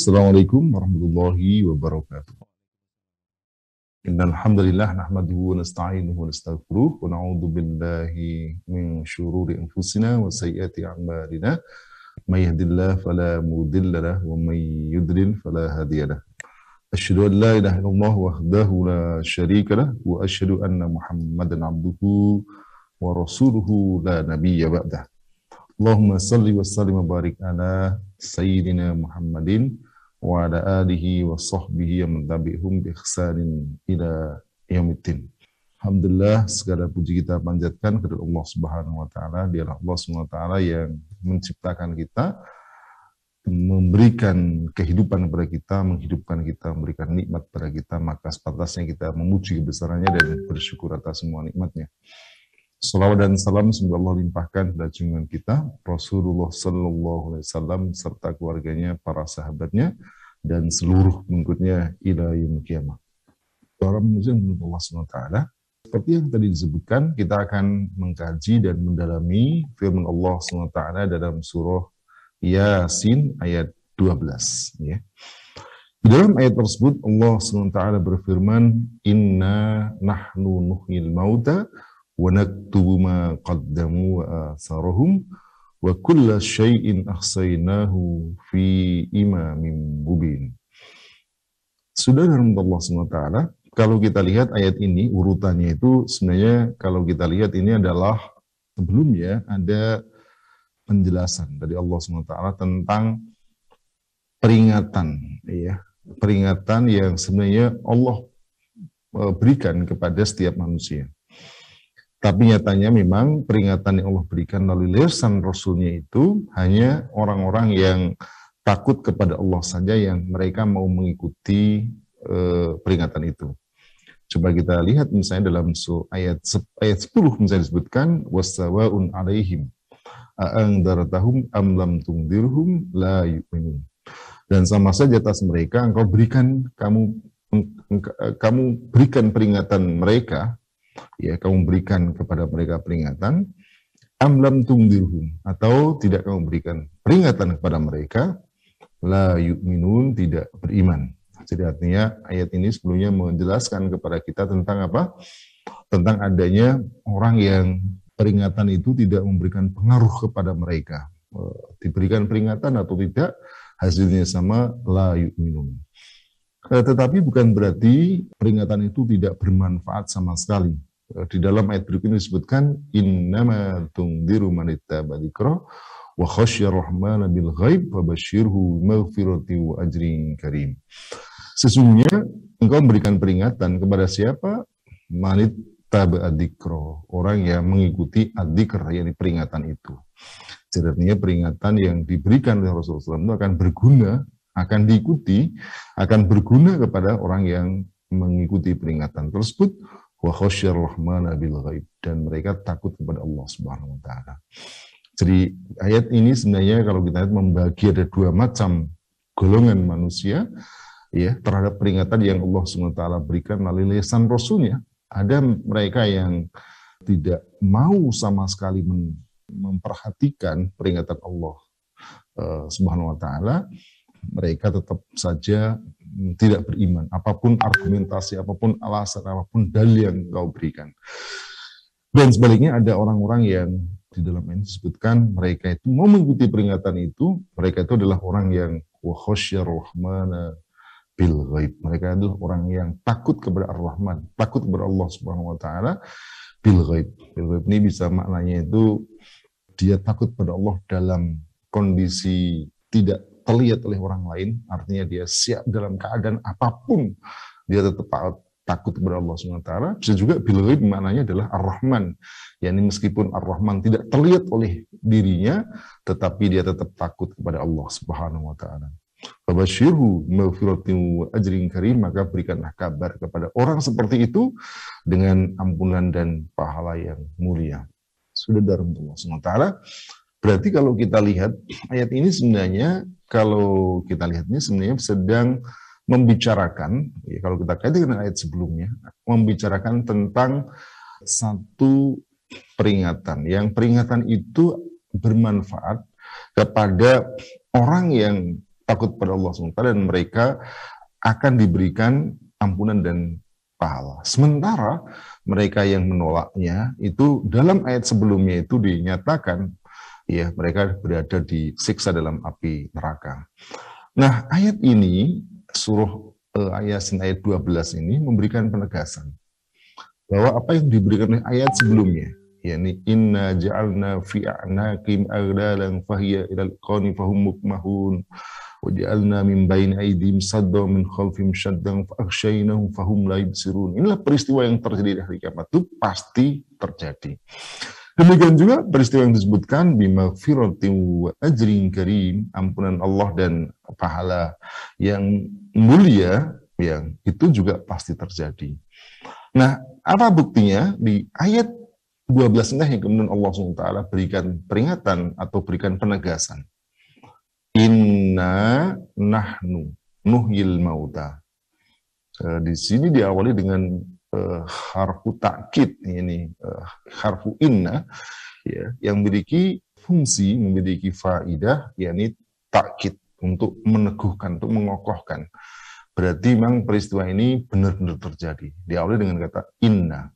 Assalamualaikum warahmatullahi wabarakatuh. Innal hamdalillah nahmaduhu wa nasta'inuhu wa nastaghfiruh wa na'udzu billahi min syururi anfusina wa sayyiati a'malina. May yahdihillahu fala mudilla lahu wa may yudlil fala hadiya lahu. Asyhadu an la ilaha illallah wahdahu la syarika lahu wa asyhadu anna Muhammadan abduhu wa rasuluhu la nabiyya ba'dah. Allahumma salli wa sallim wa barik ala sayyidina Muhammadin wa ala alihi wa sahbihi wa tabi'hum bi ihsanin ila yaumiddin. Alhamdulillah, segala puji kita panjatkan kepada Allah Subhanahu wa taala. Dialah Allah Subhanahu wa taala yang menciptakan kita, memberikan kehidupan kepada kita, menghidupkan kita, memberikan nikmat kepada kita, maka sepantasnya kita memuji kebesarannya dan bersyukur atas semua nikmatnya. Salawat dan salam semoga Allah limpahkan pada junjungan kita Rasulullah Sallallahu Alaihi Wasallam serta keluarganya, para sahabatnya, dan seluruh pengikutnya ila yaumil qiyamah. Para manusia menurut Allah SWT, seperti yang tadi disebutkan, kita akan mengkaji dan mendalami firman Allah SWT dalam surah Yasin ayat 12. Ya. Di dalam ayat tersebut Allah SWT berfirman, Inna nahnu nuhyil mauta wa naktubu ma qaddamu wa atharahum wa kulla syai'in ahsaynahu fi imamin mubin. Sudah dalam Allah SWT, kalau kita lihat ayat ini, urutannya itu sebenarnya kalau kita lihat ini adalah sebelumnya ada penjelasan dari Allah SWT tentang peringatan, ya, peringatan yang sebenarnya Allah berikan kepada setiap manusia. Tapi nyatanya memang peringatan yang Allah berikan melalui lisan Rasulnya itu hanya orang-orang yang takut kepada Allah saja yang mereka mau mengikuti peringatan itu. Coba kita lihat misalnya dalam ayat 10 misalnya disebutkan wasawa'un alaihim a'andartahum am lam tungdirhum la yu'minun. Dan sama saja atas mereka engkau berikan kamu berikan peringatan mereka, ya, kamu berikan kepada mereka peringatan, amlam tungdirhum, atau tidak kamu berikan peringatan kepada mereka, la yu'minun, tidak beriman. Jadi artinya ayat ini sebelumnya menjelaskan kepada kita tentang apa? Tentang adanya orang yang peringatan itu tidak memberikan pengaruh kepada mereka. Diberikan peringatan atau tidak, hasilnya sama, la yu'minun. Tetapi bukan berarti peringatan itu tidak bermanfaat sama sekali. Di dalam ayat berikutnya disebutkan innama tungdiru man ittaba dzikra wa khasyar rahmana bil ghaib fabasyirhu maghfirati wa ajrin karim. Sesungguhnya engkau memberikan peringatan kepada siapa? Man ittaba dzikra, orang yang mengikuti adzikr, yakni peringatan itu. Jadi artinya peringatan yang diberikan oleh Rasulullah SAW itu akan berguna, akan diikuti, akan berguna kepada orang yang mengikuti peringatan tersebut, wa khasyar rahmana bil ghaib, dan mereka takut kepada Allah Subhanahu wa taala. Jadi ayat ini sebenarnya kalau kita lihat membagi ada dua macam golongan manusia, ya, terhadap peringatan yang Allah Subhanahu wa taala berikan melalui lisan Rasulnya. Ada mereka yang tidak mau sama sekali memperhatikan peringatan Allah Subhanahu wa taala. Mereka tetap saja tidak beriman, apapun argumentasi, apapun alasan, apapun dalil yang kau berikan. Dan sebaliknya ada orang-orang yang di dalam ini disebutkan mereka itu mau mengikuti peringatan itu, mereka itu adalah orang yang wa khasyar rahmana bil ghaib. Mereka adalah orang yang takut kepada Ar-Rahman, takut kepada Allah Subhanahu wa taala bil ghaib. Bil ghaib ini bisa maknanya itu dia takut kepada Allah dalam kondisi tidak terlihat oleh orang lain, artinya dia siap dalam keadaan apapun, dia tetap takut kepada Allah SWT. Bisa juga bil ghaib maknanya adalah Ar-Rahman, yakni meskipun Ar-Rahman tidak terlihat oleh dirinya, tetapi dia tetap takut kepada Allah Subhanahu wa taala. Fabasyirhu maghfiratin wa ajrin karim, maka berikanlah kabar kepada orang seperti itu dengan ampunan dan pahala yang mulia. Sudah dari Allah SWT. Berarti kalau kita lihat ayat ini sebenarnya, kalau kita lihat ini sebenarnya sedang membicarakan, ya, kalau kita kaitkan dengan ayat sebelumnya, membicarakan tentang satu peringatan, yang peringatan itu bermanfaat kepada orang yang takut pada Allah SWT, dan mereka akan diberikan ampunan dan pahala. Sementara mereka yang menolaknya itu dalam ayat sebelumnya itu dinyatakan ya mereka berada di siksa dalam api neraka. Nah, ayat ini surah Yasin ayat 12 ini memberikan penegasan bahwa apa yang diberikan oleh ayat sebelumnya, yakni inna ja'alna fi a'naqim aghlalan fahiya ilal qani fahum mukmahun wa ja'alna min baini aydihim saddan min khalfihim shaddan fa aghshaynahum fahum la yubsirun. Inilah peristiwa yang terjadi di hari kiamat, itu pasti terjadi. Demikian juga peristiwa yang disebutkan bimaghfiratin wa ajrin karim, ampunan Allah dan pahala yang mulia, yang itu juga pasti terjadi. Nah, apa buktinya? Di ayat 12 ini yang kemudian Allah SWT berikan peringatan atau berikan penegasan. Inna nahnu nuhyil mauta. Di sini diawali dengan harfu takkid, ini harfu inna ya, yang memiliki fungsi, memiliki faidah, yakni takkid, untuk meneguhkan, untuk mengokohkan. Berarti memang peristiwa ini benar-benar terjadi. Diawali dengan kata inna,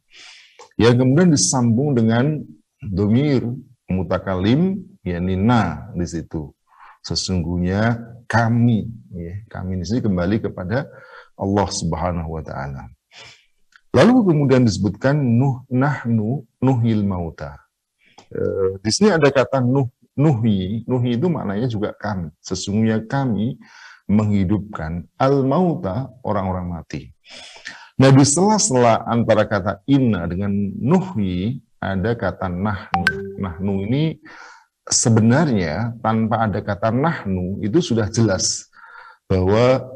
yang kemudian disambung dengan domir mutakalim, yakni na di situ. Sesungguhnya kami, ya, kami di sini kembali kepada Allah Subhanahu wa Ta'ala. Lalu kemudian disebutkan nahnu nuhyil mauta. Di sini ada kata nuhyi itu maknanya juga kami. Sesungguhnya kami menghidupkan al-mauta, orang-orang mati. Nah, di sela-sela antara kata inna dengan nuhyi ada kata nahnu. Nahnu ini sebenarnya tanpa ada kata nahnu itu sudah jelas bahwa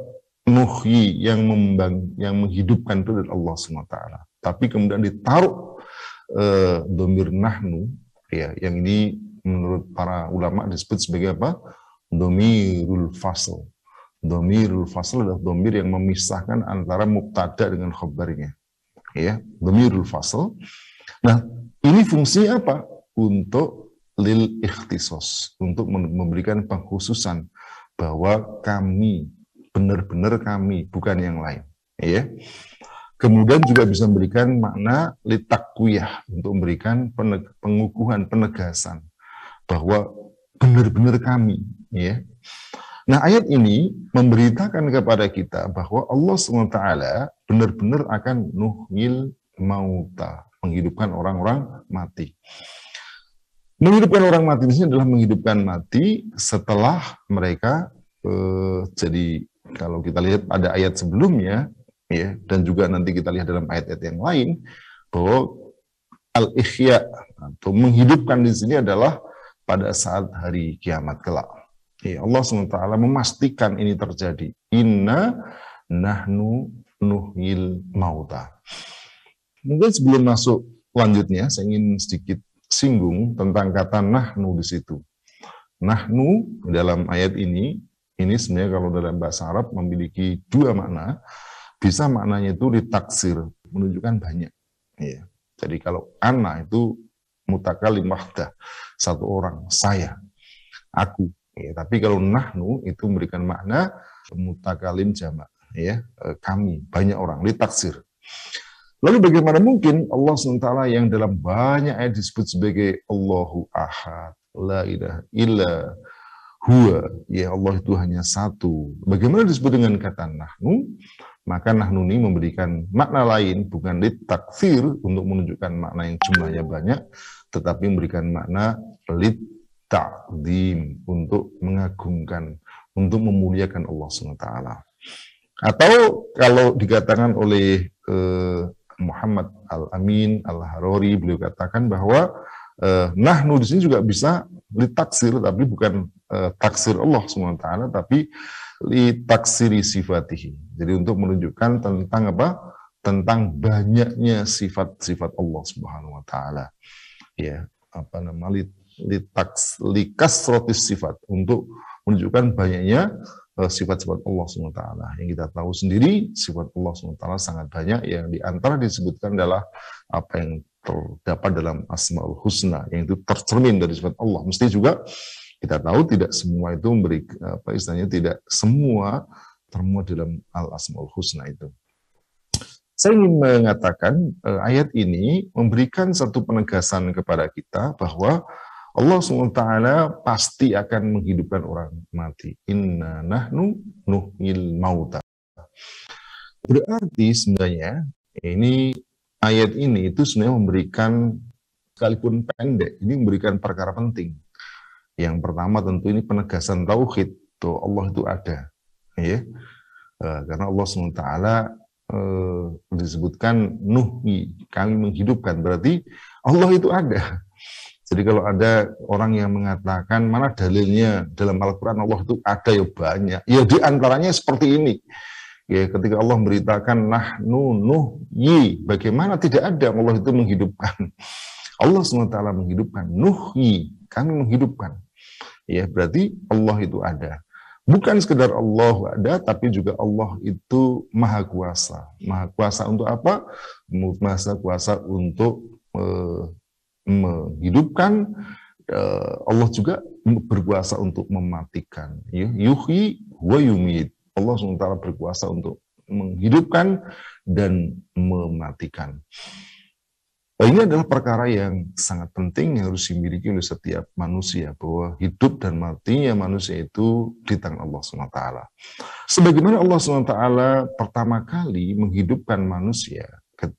nuhyi yang menghidupkan itu dari Allah SWT. Tapi kemudian ditaruh domir nahnu, ya, yang ini menurut para ulama disebut sebagai apa? Domirul fasl. Domirul fasl adalah domir yang memisahkan antara mubtada dengan khabarnya. Ya, domirul fasl. Nah, ini fungsi apa? Untuk lil ikhtisos, untuk memberikan pengkhususan bahwa kami, benar-benar kami, bukan yang lain. Ya. Kemudian juga bisa memberikan makna litakwiyah, untuk memberikan pengukuhan, penegasan bahwa benar-benar kami. Ya. Nah, ayat ini memberitakan kepada kita bahwa Allah SWT benar-benar akan nuhyil mauta, menghidupkan orang-orang mati. Menghidupkan orang mati di sini adalah menghidupkan mati setelah mereka jadi, kalau kita lihat ada ayat sebelumnya, ya, dan juga nanti kita lihat dalam ayat-ayat yang lain, bahwa al-ihya atau menghidupkan di sini adalah pada saat hari kiamat kelak. Ya, Allah SWT memastikan ini terjadi. Inna nahnu nuhyil mauta. Mungkin sebelum masuk lanjutnya, saya ingin sedikit singgung tentang kata nahnu di situ. Nahnu dalam ayat ini sebenarnya kalau dalam bahasa Arab memiliki dua makna. Bisa maknanya itu ditaksir, menunjukkan banyak. Ya. Jadi kalau ana itu mutakalim wahdah, satu orang, saya, aku. Ya. Tapi kalau nahnu itu memberikan makna mutakalim jamak, ya, kami, banyak orang, ditaksir. Lalu bagaimana mungkin Allah SWT yang dalam banyak ayat disebut sebagai Allahu Ahad, la ilaha illa huwa, ya Allah itu hanya satu. Bagaimana disebut dengan kata nahnu? Maka nahnu ini memberikan makna lain, bukan litakfir untuk menunjukkan makna yang jumlahnya banyak, tetapi memberikan makna litakdim, untuk mengagungkan, untuk memuliakan Allah SWT. Atau kalau dikatakan oleh Muhammad Al-Amin Al-Harori, beliau katakan bahwa nahnu di sini juga bisa litaksir, tapi bukan taksir Allah SWT, tapi litaksiri sifatihi. Jadi untuk menunjukkan tentang apa? Tentang banyaknya sifat-sifat Allah Subhanahu wa taala. Ya, apa namanya? Likasrotis sifat, untuk menunjukkan banyaknya sifat-sifat Allah SWT. Yang kita tahu sendiri, sifat Allah SWT sangat banyak, yang diantara disebutkan adalah apa yang terdapat dalam Asmaul Husna, yang itu tercermin dari sifat Allah. Mesti juga Kita tahu tidak semua itu memberi apa istilahnya, tidak semua termuat dalam Al-Asmaul Husna itu. Saya ingin mengatakan ayat ini memberikan satu penegasan kepada kita bahwa Allah SWT pasti akan menghidupkan orang mati. Inna nahnu nuhyil mauta. Berarti sebenarnya ini ayat ini itu sebenarnya memberikan, sekalipun pendek, ini memberikan perkara penting. Yang pertama tentu ini penegasan tauhid, tuh Allah itu ada, ya. Karena Allah SWT disebutkan nuhyi, kami menghidupkan, berarti Allah itu ada. Jadi kalau ada orang yang mengatakan mana dalilnya dalam Al-Quran Allah itu ada, ya banyak. Ya di antaranya seperti ini. Ya, ketika Allah memberitakan nahnu nuhyi, bagaimana tidak ada Allah itu menghidupkan. Allah SWT menghidupkan, nuhyi, kami menghidupkan. Ya, berarti Allah itu ada. Bukan sekedar Allah ada, tapi juga Allah itu maha kuasa. Maha kuasa untuk apa? Maha kuasa untuk menghidupkan. Allah juga berkuasa untuk mematikan. Yuhyi wa yumit. Allah SWT berkuasa untuk menghidupkan dan mematikan. Ini adalah perkara yang sangat penting yang harus dimiliki oleh setiap manusia, bahwa hidup dan matinya manusia itu di tangan Allah SWT. Sebagaimana Allah SWT pertama kali menghidupkan manusia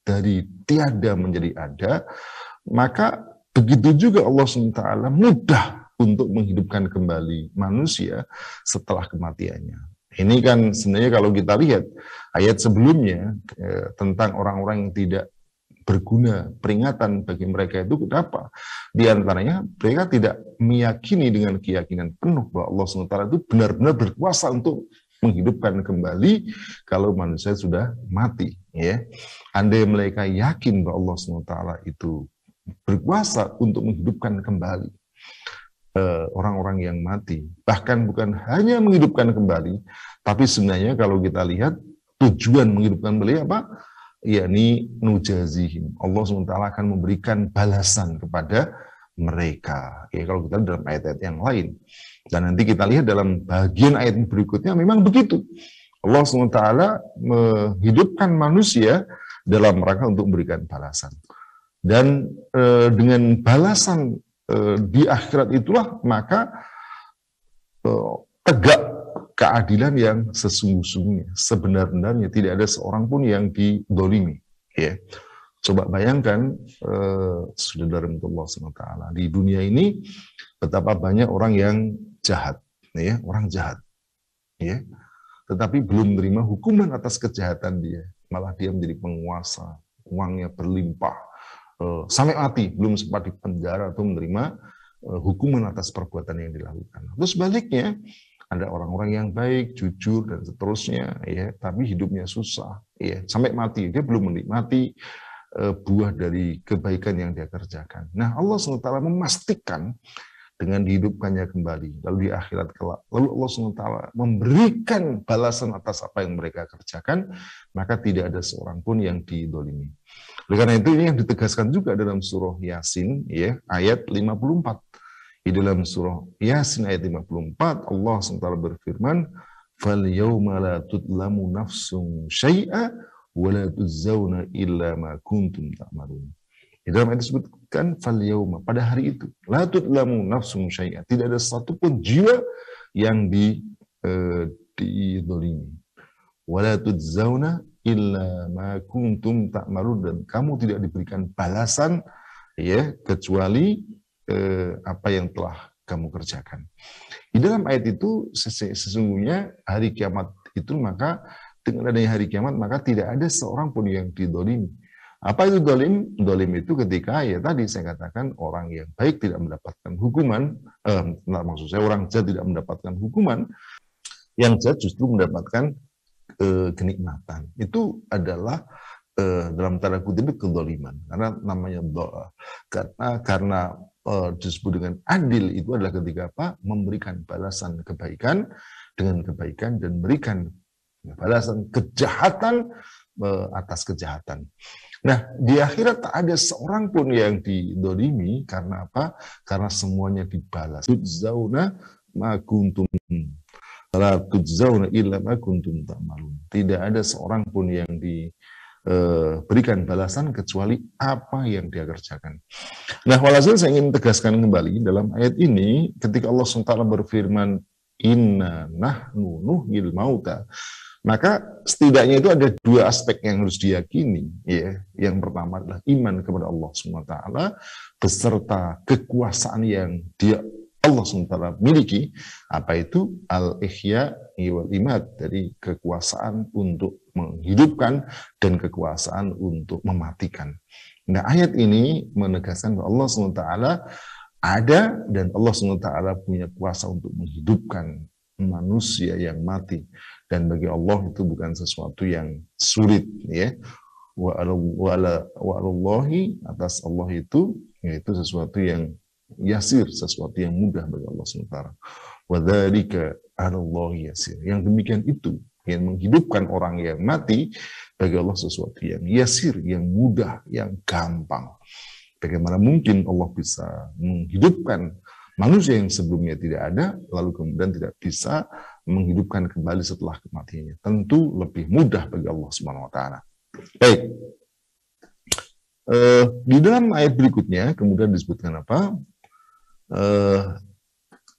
dari tiada menjadi ada, maka begitu juga Allah SWT mudah untuk menghidupkan kembali manusia setelah kematiannya. Ini kan sebenarnya kalau kita lihat ayat sebelumnya tentang orang-orang yang tidak berguna, peringatan bagi mereka itu kenapa? Di antaranya mereka tidak meyakini dengan keyakinan penuh bahwa Allah SWT itu benar-benar berkuasa untuk menghidupkan kembali kalau manusia sudah mati. Ya, andai mereka yakin bahwa Allah SWT itu berkuasa untuk menghidupkan kembali orang-orang yang mati, bahkan bukan hanya menghidupkan kembali, tapi sebenarnya kalau kita lihat tujuan menghidupkan kembali apa? Yakni nujazihim. Allah SWT akan memberikan balasan kepada mereka. Ya, kalau kita dalam ayat-ayat yang lain. Dan nanti kita lihat dalam bagian ayat berikutnya memang begitu. Allah SWT menghidupkan manusia dalam rangka untuk memberikan balasan. Dan dengan balasan di akhirat itulah maka tegak keadilan yang sesungguh-sungguhnya, sebenar-benarnya, tidak ada seorang pun yang didolimi. Ya. Coba bayangkan, saudara Allah SWT, di dunia ini betapa banyak orang yang jahat, ya, orang jahat, ya, tetapi belum menerima hukuman atas kejahatan dia, malah dia menjadi penguasa, uangnya berlimpah, sampai mati, belum sempat dipenjara atau menerima hukuman atas perbuatan yang dilakukan. Terus sebaliknya, ada orang-orang yang baik, jujur, dan seterusnya, ya, tapi hidupnya susah, ya, sampai mati, dia belum menikmati buah dari kebaikan yang dia kerjakan. Nah, Allah SWT memastikan dengan dihidupkannya kembali, lalu di akhirat kelak, lalu Allah SWT memberikan balasan atas apa yang mereka kerjakan, maka tidak ada seorang pun yang didolimi. Oleh karena itu, ini yang ditegaskan juga dalam surah Yasin, ya, ayat 54. Di dalam surah Yasin ayat 54, Allah SWT berfirman, فَالْيَوْمَ لَا تُظْلَمُ نَفْسٌ شَيْئًا وَلَا تُجْزَوْنَ إِلَّا مَا كُنْتُمْ تَعْمَلُونَ. Di dalam ayat disebutkan, فَالْيَوْمَ, pada hari itu, لَا تُظْلَمُ نَفْسٌ شَيْئًا, tidak ada satupun jiwa yang didolimi. وَلَا تُجْزَوْنَ إِلَّا مَا كُنْتُمْ تَعْمَلُونَ, dan kamu tidak diberikan balasan, ya, kecuali apa yang telah kamu kerjakan. Di dalam ayat itu sesungguhnya hari kiamat itu, maka dengan adanya hari kiamat maka tidak ada seorang pun yang didolimi. Apa itu dolim? Dolim itu ketika, ya tadi saya katakan, orang yang baik tidak mendapatkan hukuman, maksud saya orang jahat tidak mendapatkan hukuman, yang jahat justru mendapatkan kenikmatan. Itu adalah dalam tanda kutip kedoliman, karena namanya doa, karena disebut dengan adil itu adalah ketika apa? Memberikan balasan kebaikan dengan kebaikan dan memberikan balasan kejahatan atas kejahatan. Nah, di akhirat tak ada seorang pun yang didolimi, karena apa? Karena semuanya dibalas. Tujzauna ma kuntum la tujzauna illa ma kuntum ta'malun. Tidak ada seorang pun yang diberikan balasan kecuali apa yang dia kerjakan. Nah, walhasil saya ingin tegaskan kembali dalam ayat ini, ketika Allah SWT berfirman, inna nahnu nuhyil mauta, maka setidaknya itu ada dua aspek yang harus diyakini. Ya. Yang pertama adalah iman kepada Allah SWT beserta kekuasaan yang Allah SWT miliki. Apa itu? Al-ihya wal imad, dari kekuasaan untuk menghidupkan dan kekuasaan untuk mematikan. Nah, ayat ini menegaskan bahwa Allah SWT ada dan Allah SWT punya kuasa untuk menghidupkan manusia yang mati. Dan bagi Allah itu bukan sesuatu yang sulit, ya. Wa alallahi, atas Allah itu, yaitu sesuatu yang yasir, sesuatu yang mudah bagi Allah SWT. Wa dzalika alallahi yasir. Yang demikian itu, yang menghidupkan orang yang mati, bagi Allah sesuatu yang yasir, yang mudah, yang gampang. Bagaimana mungkin Allah bisa menghidupkan manusia yang sebelumnya tidak ada, lalu kemudian tidak bisa menghidupkan kembali setelah kematiannya? Tentu lebih mudah bagi Allah Subhanahu wa Ta'ala. Baik, di dalam ayat berikutnya kemudian disebutkan apa?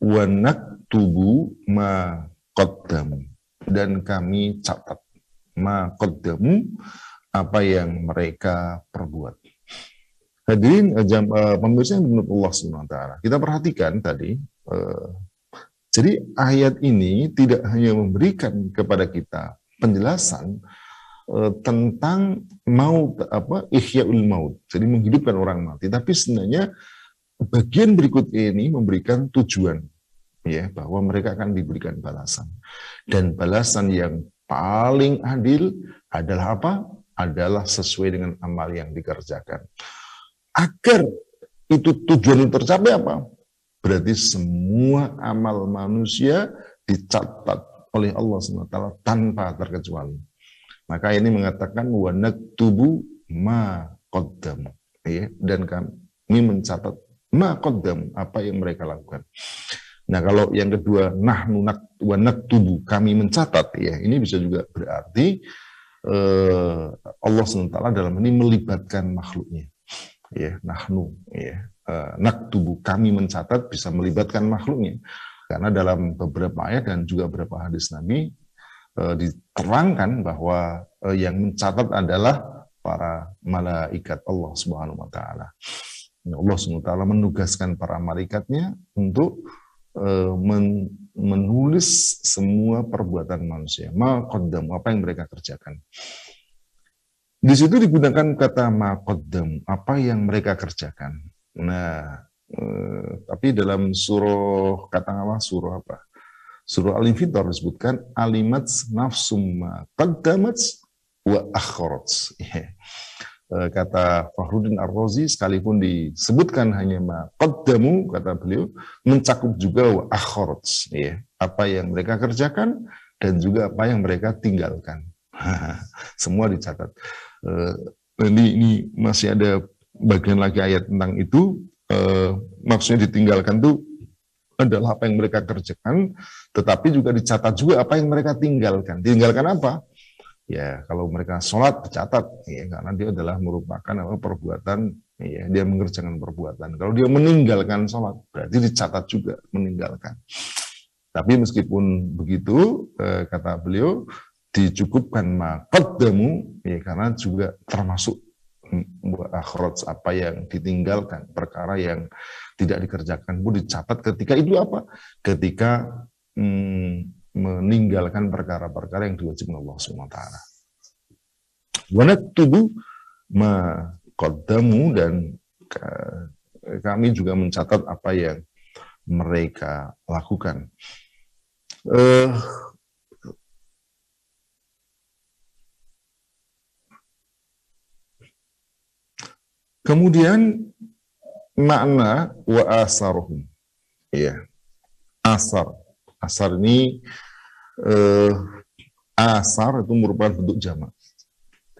Wa naktubu ma qaddamu, dan kami catat ma qaddamu, apa yang mereka perbuat. Hadirin pemirsa yang menurut Allah SWT, kita perhatikan tadi, jadi ayat ini tidak hanya memberikan kepada kita penjelasan tentang maut, ihyaul maut, jadi menghidupkan orang mati, tapi sebenarnya bagian berikut ini memberikan tujuan, ya, bahwa mereka akan diberikan balasan, dan balasan yang paling adil adalah apa? Adalah sesuai dengan amal yang dikerjakan. Agar itu tujuan tercapai apa? Berarti semua amal manusia dicatat oleh Allah SWT tanpa terkecuali. Maka ini mengatakan wa naktubu ma qaddam, ya, dan kami mencatat ma qaddam, apa yang mereka lakukan. Nah, kalau yang kedua nahnu wa naktubu, kami mencatat, ya, ini bisa juga berarti Allah SWT dalam ini melibatkan makhluknya. Ya, nahnu, ya, naktubu, kami mencatat, bisa melibatkan makhluknya, karena dalam beberapa ayat dan juga beberapa hadis Nabi diterangkan bahwa yang mencatat adalah para malaikat Allah Subhanahu wa Ta'ala. Allah Subhanahu wa Ta'ala menugaskan para malaikatnya untuk menulis semua perbuatan manusia, ma qaddam, apa yang mereka kerjakan. Di situ digunakan kata ma qaddam, apa yang mereka kerjakan. Nah, tapi dalam surah Surah Al-Infitar disebutkan alimat nafsum ma qaddamat wa akharat. Kata Fakhruddin Ar-Razi, sekalipun disebutkan hanya ma qaddamu, kata beliau, mencakup juga wa akharat, ya, apa yang mereka kerjakan dan juga apa yang mereka tinggalkan. Semua dicatat. Ini masih ada bagian lagi ayat tentang itu. Maksudnya ditinggalkan itu adalah apa yang mereka kerjakan, tetapi juga dicatat juga apa yang mereka tinggalkan. Tinggalkan apa? Ya, kalau mereka sholat dicatat, ya, karena dia adalah merupakan perbuatan, ya, dia mengerjakan perbuatan. Kalau dia meninggalkan sholat, berarti dicatat juga meninggalkan. Tapi meskipun begitu, kata beliau, dicukupkan ma qaddamu, ya, karena juga termasuk akhirat, apa yang ditinggalkan, perkara yang tidak dikerjakan pun dicatat ketika itu apa? Ketika meninggalkan perkara-perkara yang diwajibkan Allah SWT. Wa naktubu ma qaddamu, dan kami juga mencatat apa yang mereka lakukan. Kemudian makna wa asaruhum, ya, asar ini asar itu merupakan bentuk jamak.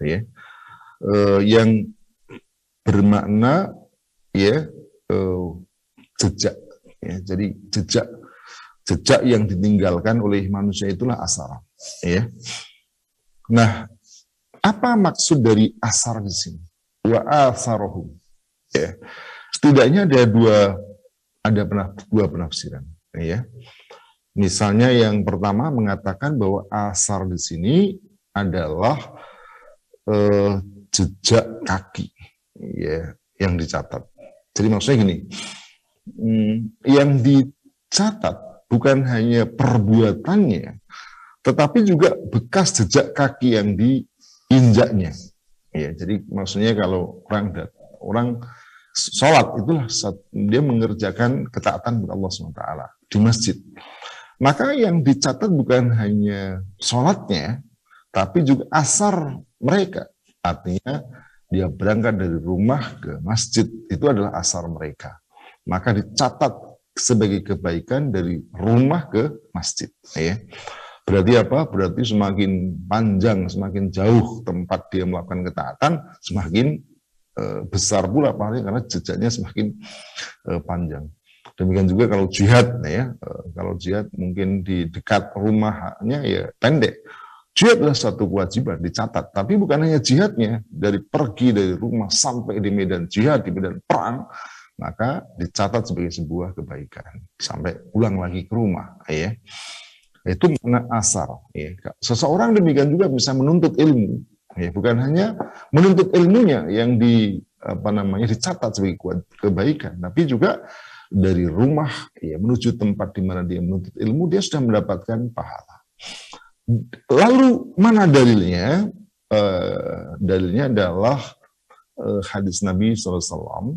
ya, yang bermakna ya jejak. Ya, jadi jejak yang ditinggalkan oleh manusia itulah asar. Ya. Nah, apa maksud dari asar di sini? Wa asarohum. Ya. Setidaknya ada dua penafsiran. Ya. Misalnya yang pertama mengatakan bahwa asar di sini adalah jejak kaki, ya, yang dicatat. Jadi maksudnya gini, yang dicatat bukan hanya perbuatannya, tetapi juga bekas jejak kaki yang diinjaknya. Ya, jadi maksudnya kalau orang sholat itulah dia mengerjakan ketaatan kepada Allah SWT di masjid. Maka yang dicatat bukan hanya sholatnya, tapi juga asar mereka. Artinya dia berangkat dari rumah ke masjid, itu adalah asar mereka. Maka dicatat sebagai kebaikan dari rumah ke masjid. Ya. Berarti apa? Berarti semakin panjang, semakin jauh tempat dia melakukan ketaatan, semakin besar pula pahalanya karena jejaknya semakin panjang. Demikian juga kalau jihad, ya, kalau jihad mungkin di dekat rumahnya ya pendek. Jihad adalah satu kewajiban dicatat, tapi bukan hanya jihadnya, dari pergi dari rumah sampai di medan jihad, di medan perang, maka dicatat sebagai sebuah kebaikan sampai pulang lagi ke rumah, ya. Itu makna asar. Ya. Seseorang demikian juga bisa menuntut ilmu, ya, bukan hanya menuntut ilmunya yang dicatat sebagai kebaikan, tapi juga dari rumah ya menuju tempat di mana dia menuntut ilmu, dia sudah mendapatkan pahala. Lalu mana dalilnya? Dalilnya adalah hadis Nabi SAW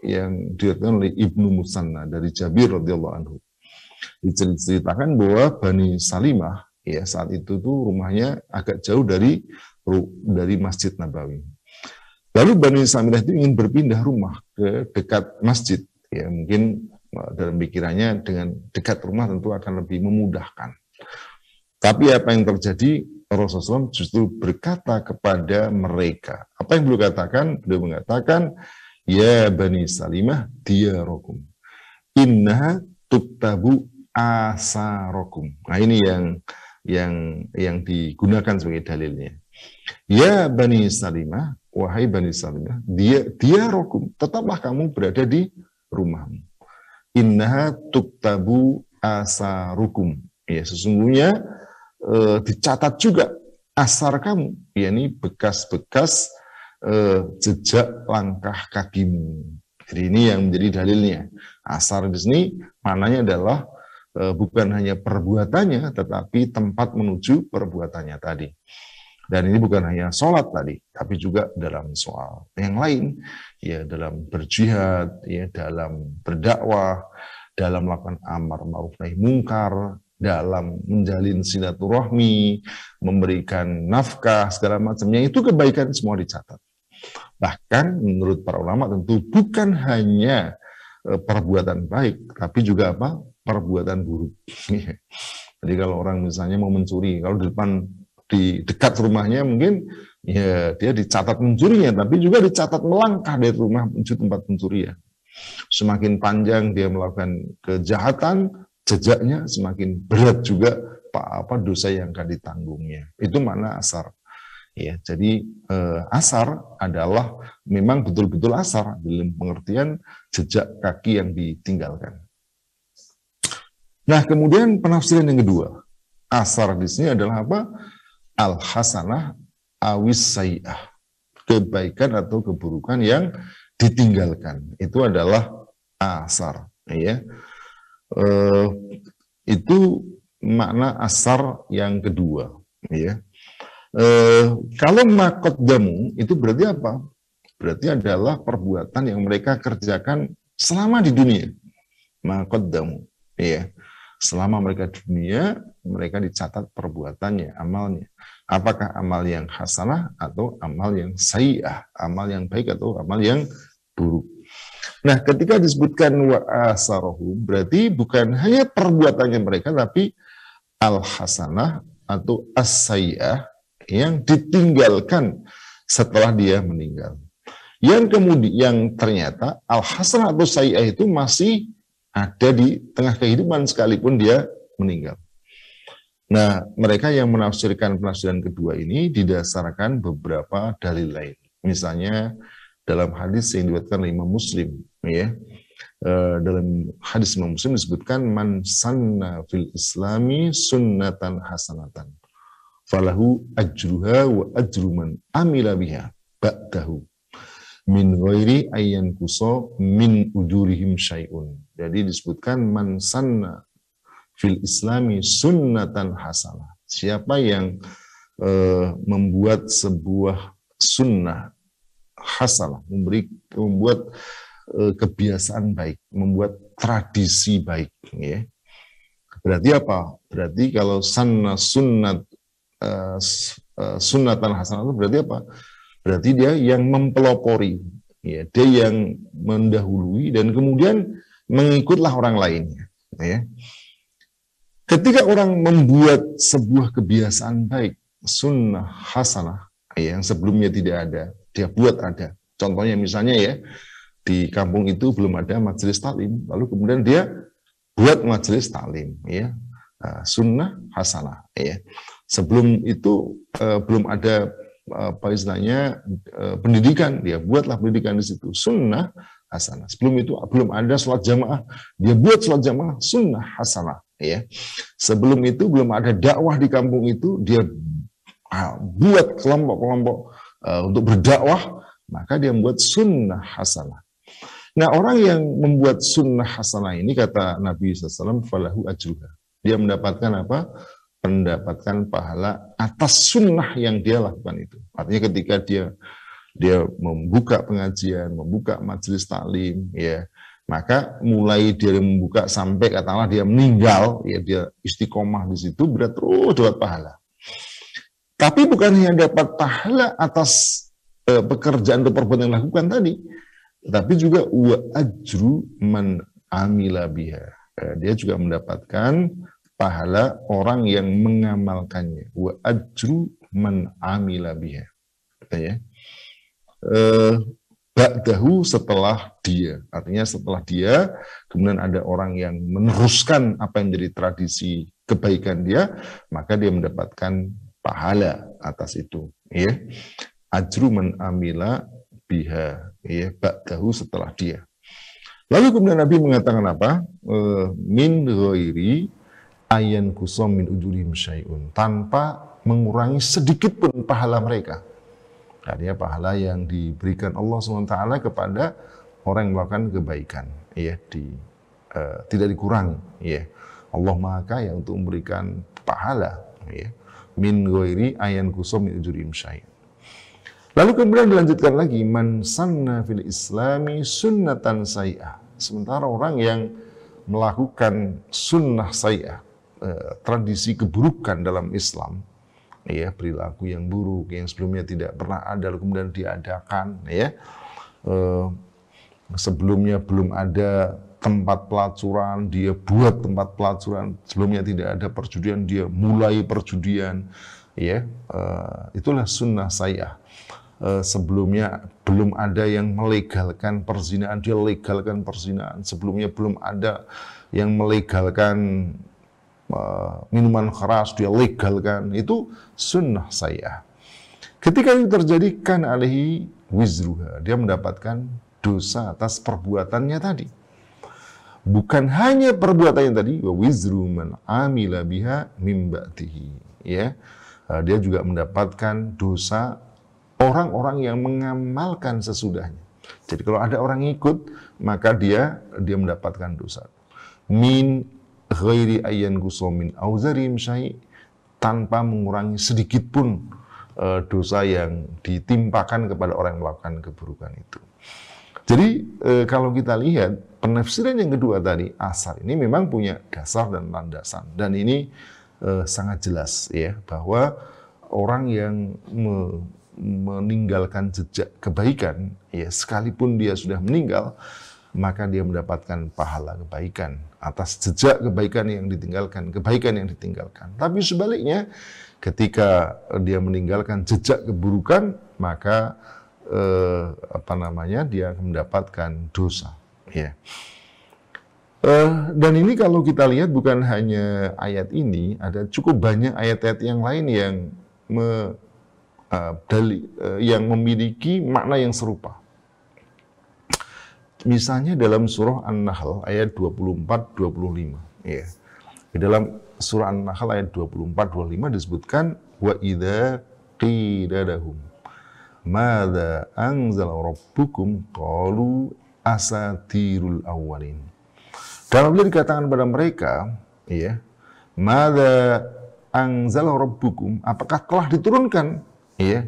yang diriwayatkan oleh Ibnu Musanna dari Jabir radhiyallahu anhu. Diceritakan bahwa Bani Salimah ya saat itu tuh rumahnya agak jauh dari Masjid Nabawi. Lalu Bani Salimah itu ingin berpindah rumah ke dekat masjid. Ya mungkin dalam pikirannya dengan dekat rumah tentu akan lebih memudahkan. Tapi apa yang terjadi? Rasulullah SAW justru berkata kepada mereka. Apa yang beliau katakan? Beliau mengatakan, ya Bani Salimah diyarokum, innaha tuktabu asarokum. Nah ini yang digunakan sebagai dalilnya. Ya Bani Salimah, wahai Bani Salimah, diyarokum, tetaplah kamu berada di rumahmu. Innaha tuktabu asarukum. Ya sesungguhnya dicatat juga asar kamu, yakni bekas-bekas jejak langkah kakimu. Jadi ini yang menjadi dalilnya. Asar di sini maknanya adalah bukan hanya perbuatannya, tetapi tempat menuju perbuatannya tadi. Dan ini bukan hanya sholat tadi, tapi juga dalam soal yang lain, ya dalam berjihad, ya dalam berdakwah, dalam melakukan amar ma'ruf nahi mungkar, dalam menjalin silaturahmi, memberikan nafkah, segala macamnya, itu kebaikan semua dicatat. Bahkan menurut para ulama tentu bukan hanya perbuatan baik, tapi juga apa? Perbuatan buruk. Jadi kalau orang misalnya mau mencuri, kalau di dekat rumahnya mungkin ya dia dicatat mencurinya, tapi juga dicatat melangkah dari rumah menuju tempat pencurian. Semakin panjang dia melakukan kejahatan, jejaknya semakin berat juga dosa yang akan ditanggungnya. Itu makna asar. Ya, jadi asar adalah memang betul-betul asar dalam pengertian jejak kaki yang ditinggalkan. Nah, kemudian penafsiran yang kedua, asar di sini adalah apa? Al-hasanah awis sayi'ah, kebaikan atau keburukan yang ditinggalkan. Itu adalah asar. Ya. Itu makna asar yang kedua. Ya. Kalau maqaddamu itu berarti apa? Berarti adalah perbuatan yang mereka kerjakan selama di dunia. Maqaddamu. Ya. Selama mereka di dunia, mereka dicatat perbuatannya, amalnya. Apakah amal yang hasanah atau amal yang sayyi'ah, amal yang baik atau amal yang buruk. Nah, ketika disebutkan wa asarohum, berarti bukan hanya perbuatannya mereka, tapi al-hasanah atau as-sayyi'ah, yang ditinggalkan setelah dia meninggal. Yang kemudian yang ternyata al-hasanah atau sayyi'ah itu masih ada di tengah kehidupan sekalipun dia meninggal. Nah, mereka yang menafsirkan penafsiran kedua ini didasarkan beberapa dalil lain. Misalnya dalam hadis yang diriwayatkan oleh Imam Muslim, ya. Dalam hadis Imam Muslim disebutkan man sanna fil islami sunnatan hasanatan falahu ajruha wa ajru man amila biha ba'dahu min ghairi ayyan kuso min ujurihim syai'un. Jadi disebutkan man sanna fil islami sunnatan hasanah. Siapa yang membuat sebuah sunnah hasanah, membuat kebiasaan baik, membuat tradisi baik, ya. Berarti apa? Berarti kalau sunnatan hasanah itu berarti apa? Berarti dia yang mempelopori, ya, dia yang mendahului dan kemudian mengikutlah orang lainnya, ya. Ketika orang membuat sebuah kebiasaan baik, sunnah hasanah, ya, yang sebelumnya tidak ada, dia buat ada. Contohnya misalnya, ya, di kampung itu belum ada majelis taklim, lalu kemudian dia buat majelis taklim, ya, sunnah hasanah, ya. Sebelum itu belum ada apa istilahnya pendidikan, dia buatlah pendidikan di situ, sunnah hasanah. Sebelum itu belum ada sholat jamaah, dia buat sholat jamaah, sunnah hasanah, ya. Sebelum itu belum ada dakwah di kampung itu, dia buat kelompok-kelompok untuk berdakwah, maka dia membuat sunnah hasanah. Nah, orang yang membuat sunnah hasanah ini, kata Nabi SAW, falahu ajruha. Dia mendapatkan apa? Mendapatkan pahala atas sunnah yang dia lakukan itu. Artinya ketika dia membuka pengajian, membuka majelis taklim, ya, maka mulai dia membuka sampai katakanlah dia meninggal, ya, dia istiqomah di situ, berat terus dapat pahala. Tapi bukan hanya dapat pahala atas pekerjaan atau perbuatan yang dilakukan tadi, tapi juga wa ajru man amila biha. Dia juga mendapatkan pahala orang yang mengamalkannya. Wa ajru man amila biha. Katanya, ba'dahu, setelah dia. Artinya setelah dia, kemudian ada orang yang meneruskan apa yang jadi tradisi kebaikan dia, maka dia mendapatkan pahala atas itu. Ya. Ajru man amila biha, ya, ba'dahu, setelah dia. Lalu kemudian Nabi mengatakan apa? Min ghairi ayyan kusam min ujurihim syai'un, tanpa mengurangi sedikit pun pahala mereka. Artinya pahala yang diberikan Allah SWT kepada orang yang melakukan kebaikan, ya, tidak dikurangi, ya. Allah Maha Kaya untuk memberikan pahala, ya. Min ghairi ayyan kusam min ujurihim syai'un. Lalu kemudian dilanjutkan lagi, man sanna fil islami sunnatan sayyi'ah. Sementara orang yang melakukan sunnah sayyi'ah, tradisi keburukan dalam Islam, ya, perilaku yang buruk yang sebelumnya tidak pernah ada lalu kemudian diadakan, ya. Sebelumnya belum ada tempat pelacuran, dia buat tempat pelacuran. Sebelumnya tidak ada perjudian, dia mulai perjudian, ya. Itulah sunnah sayyi'ah. Sebelumnya belum ada yang melegalkan perzinahan, dia legalkan perzinahan. Sebelumnya belum ada yang melegalkan minuman keras, dia legalkan. Itu sunnah sayyi'ah. Ketika itu terjadi, kan alaihi wizruha, dia mendapatkan dosa atas perbuatannya tadi. Bukan hanya perbuatannya tadi, wa wizru man amila biha mim ba'dihi, ya. Dia juga mendapatkan dosa orang-orang yang mengamalkan sesudahnya. Jadi kalau ada orang ikut, maka dia mendapatkan dosa. Min ghairi ayyan kusomin auzarim syai', tanpa mengurangi sedikit pun dosa yang ditimpakan kepada orang yang melakukan keburukan itu. Jadi kalau kita lihat penafsiran yang kedua tadi, asar ini memang punya dasar dan landasan, dan ini sangat jelas, ya, bahwa orang yang meninggalkan jejak kebaikan, ya, sekalipun dia sudah meninggal, maka dia mendapatkan pahala kebaikan atas jejak kebaikan yang ditinggalkan, Tapi sebaliknya, ketika dia meninggalkan jejak keburukan, maka dia mendapatkan dosa. Ya. Dan ini kalau kita lihat bukan hanya ayat ini, ada cukup banyak ayat-ayat yang lain yang yang memiliki makna yang serupa. Misalnya dalam surah An-Nahl ayat 24-25. Ya. Di dalam surah An-Nahl ayat 24-25 disebutkan wa idza qila lahum madza anzala rabbukum qalu asatirul awwalin. Dan apabila dikatakan pada mereka, ya, madza anzala rabbukum, apakah telah diturunkan, ya,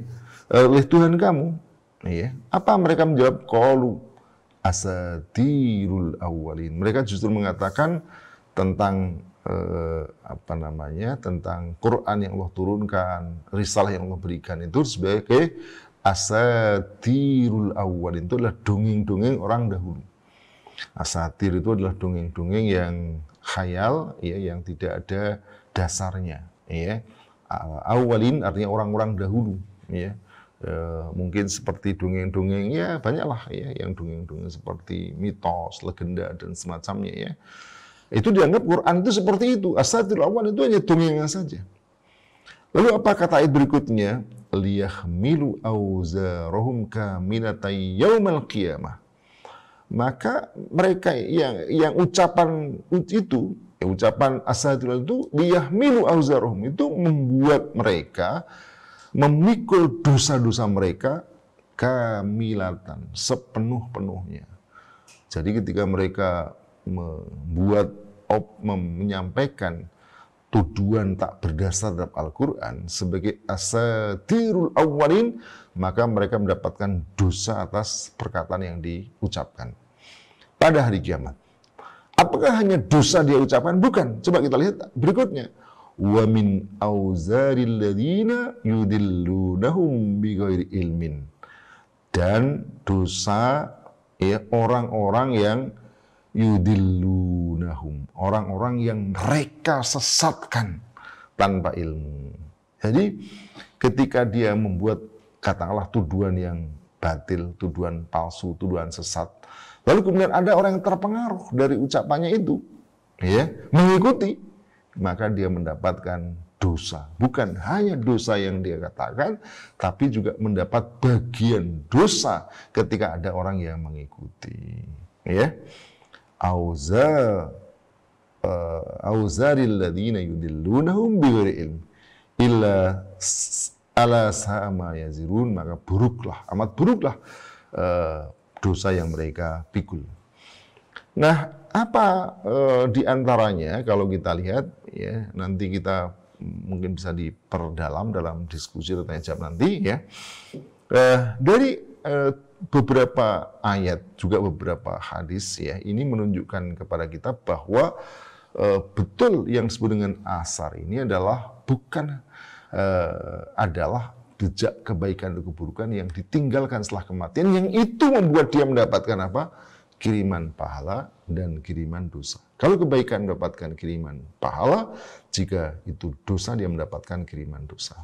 oleh Tuhan kamu, ya? Apa mereka menjawab? Qalu asatirul awwalin. Mereka justru mengatakan tentang tentang Quran yang Allah turunkan, risalah yang Allah berikan itu sebagai asatirul awwalin, itu adalah dongeng-dongeng orang dahulu. Asatir itu adalah dongeng-dongeng yang khayal, ya, yang tidak ada dasarnya, ya. Awwalin artinya orang-orang dahulu, ya. Mungkin seperti dongeng-dongeng, ya banyaklah, ya, yang dongeng-dongeng seperti mitos, legenda dan semacamnya, ya. Itu dianggap Quran itu seperti itu. Asatirul awwalin itu hanya dongeng saja. Lalu apa kata ayat berikutnya? Liyahmilu auzarahum kamilatan yaumal qiyamah. Maka mereka yang ucapan itu, ucapan asatirul itu, liyahmilu auzarahum, itu membuat mereka memikul dosa-dosa mereka kamilatan, sepenuh-penuhnya. Jadi ketika mereka menyampaikan tuduhan tak berdasar dalam Al-Quran sebagai asatirul awwalin, maka mereka mendapatkan dosa atas perkataan yang diucapkan pada hari kiamat. Apakah hanya dosa dia ucapkan? Bukan. Coba kita lihat berikutnya. Wa min auzaril ladzina yudillunahum bighairi ilmin. Dan dosa, ya, orang-orang yang yudillunahum, orang-orang yang mereka sesatkan tanpa ilmu. Jadi ketika dia membuat katakanlah tuduhan yang batil, tuduhan palsu, tuduhan sesat, lalu kemudian ada orang yang terpengaruh dari ucapannya itu, ya, mengikuti, maka dia mendapatkan dosa. Bukan hanya dosa yang dia katakan, tapi juga mendapat bagian dosa ketika ada orang yang mengikuti, ya. Auzaril ladzina yudillunahum bighairi ilm illa ala sama yazirun, maka amat buruklah dosa yang mereka pikul. Nah, apa di antaranya kalau kita lihat, ya, nanti kita mungkin bisa diperdalam dalam diskusi atau tanya jawab nanti, ya. Dari beberapa ayat juga beberapa hadis, ya, ini menunjukkan kepada kita bahwa betul yang disebut dengan asar ini adalah adalah jejak kebaikan dan keburukan yang ditinggalkan setelah kematian, yang itu membuat dia mendapatkan apa? Kiriman pahala dan kiriman dosa. Kalau kebaikan mendapatkan kiriman pahala, jika itu dosa dia mendapatkan kiriman dosa.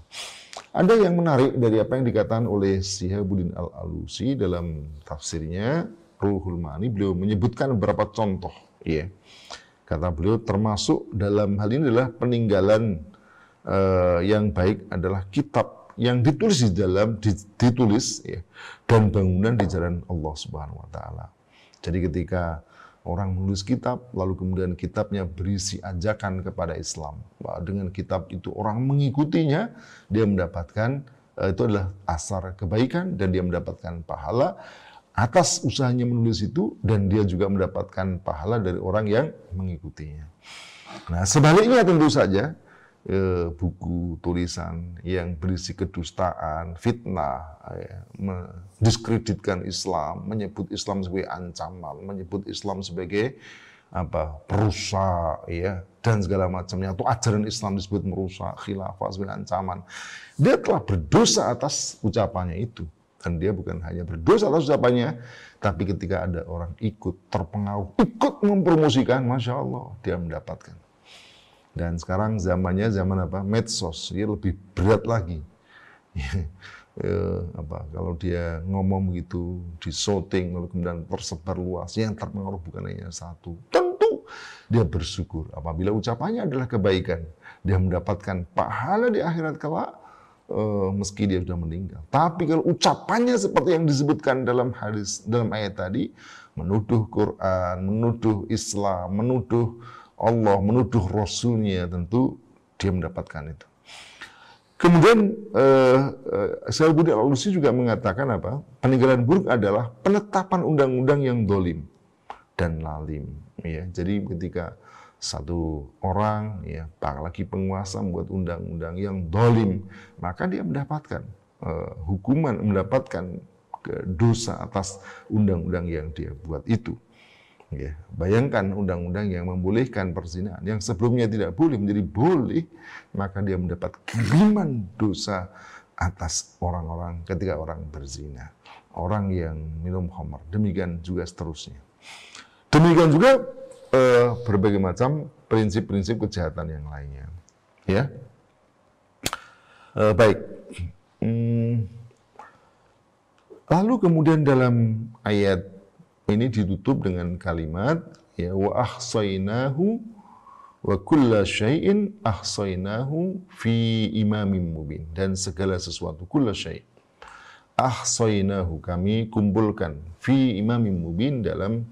Ada yang menarik dari apa yang dikatakan oleh Syihabuddin Al-Alusi dalam tafsirnya Ruhul Ma'ani. Beliau menyebutkan beberapa contoh, ya. Kata beliau, termasuk dalam hal ini adalah peninggalan yang baik adalah kitab yang ditulis ya, dan bangunan di jalan Allah Subhanahu wa taala. Jadi ketika orang menulis kitab, lalu kemudian kitabnya berisi ajakan kepada Islam, dengan kitab itu orang mengikutinya, dia mendapatkan itu adalah asar kebaikan dan dia mendapatkan pahala atas usahanya menulis itu, dan dia juga mendapatkan pahala dari orang yang mengikutinya. Nah, sebaliknya tentu saja buku tulisan yang berisi kedustaan, fitnah, ya, mendiskreditkan Islam, menyebut Islam sebagai ancaman, menyebut Islam sebagai perusak, ya, dan segala macamnya, atau ajaran Islam disebut merusak, khilafah sebagai ancaman. Dia telah berdosa atas ucapannya itu. Dan dia bukan hanya berdosa atas ucapannya, tapi ketika ada orang ikut terpengaruh, ikut mempromosikan, Masya Allah, dia mendapatkan. Dan sekarang zamannya zaman apa? Medsos, ya lebih berat lagi. Kalau dia ngomong gitu, disoting, lalu kemudian tersebar luas, yang terpengaruh bukan hanya satu. Tentu dia bersyukur apabila ucapannya adalah kebaikan. Dia mendapatkan pahala di akhirat kelak, meski dia sudah meninggal. Tapi kalau ucapannya seperti yang disebutkan dalam hadis, dalam ayat tadi, menuduh Quran, menuduh Islam, menuduh Allah, menuduh Rasulnya, tentu dia mendapatkan itu. Kemudian Syaikhul Al-Alusi juga mengatakan apa? Peninggalan buruk adalah penetapan undang-undang yang dolim dan lalim. Ya, jadi ketika satu orang, ya, apalagi penguasa membuat undang-undang yang dolim, maka dia mendapatkan hukuman, mendapatkan dosa atas undang-undang yang dia buat itu. Ya, bayangkan undang-undang yang membolehkan perzinahan, yang sebelumnya tidak boleh menjadi boleh, maka dia mendapat kiriman dosa atas orang-orang ketika orang berzina, orang yang minum khamar, demikian juga seterusnya. Demikian juga berbagai macam prinsip-prinsip kejahatan yang lainnya. Ya, baik. Lalu kemudian dalam ayat ini ditutup dengan kalimat ya wa ahsaynahu wa kulla syai'in ahsaynahu fi imamin mubin, dan segala sesuatu kulla syai' ahsaynahu, kami kumpulkan fi imamin mubin, dalam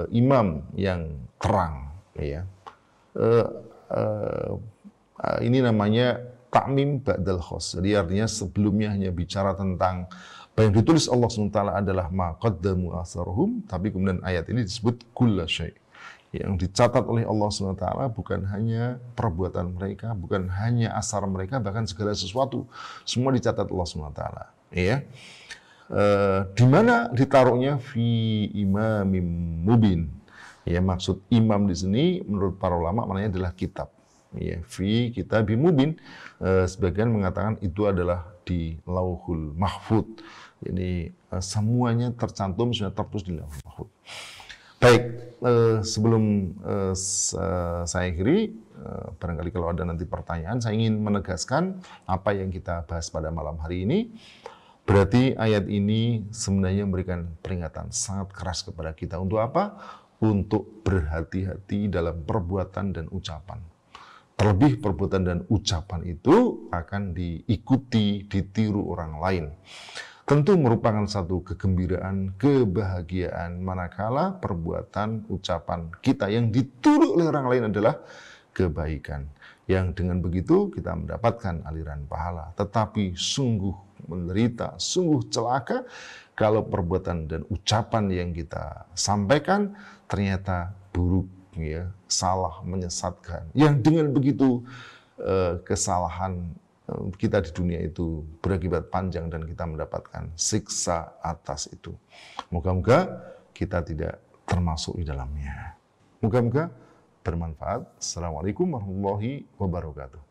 imam yang terang, ya. Ini namanya ta'mim ba'dal khos. Jadi artinya sebelumnya hanya bicara tentang apa yang ditulis Allah SWT adalah ma qaddamu asarhum, tapi kemudian ayat ini disebut kulla syai'. Yang dicatat oleh Allah SWT bukan hanya perbuatan mereka, bukan hanya asar mereka, bahkan segala sesuatu semua dicatat Allah SWT. Ya. Di mana ditaruhnya fi imamim mubin. Ya, maksud imam di sini menurut para ulama maknanya adalah kitab. Ya, fi kitabim mubin. Sebagian mengatakan itu adalah di Lauhul Mahfuz. Jadi semuanya tercantum, sudah tertulis di Lauhul Mahfuz. Baik, sebelum saya akhiri, barangkali kalau ada nanti pertanyaan, saya ingin menegaskan apa yang kita bahas pada malam hari ini. Berarti ayat ini sebenarnya memberikan peringatan sangat keras kepada kita. Untuk apa? Untuk berhati-hati dalam perbuatan dan ucapan. Terlebih perbuatan dan ucapan itu akan diikuti, ditiru orang lain. Tentu merupakan satu kegembiraan, kebahagiaan, manakala perbuatan, ucapan kita yang ditiru oleh orang lain adalah kebaikan. Yang dengan begitu kita mendapatkan aliran pahala. Tetapi sungguh menderita, sungguh celaka kalau perbuatan dan ucapan yang kita sampaikan ternyata buruk, ya, salah, menyesatkan. Yang dengan begitu kesalahan kita di dunia itu berakibat panjang dan kita mendapatkan siksa atas itu. Moga-moga kita tidak termasuk di dalamnya. Moga-moga bermanfaat. Assalamualaikum warahmatullahi wabarakatuh.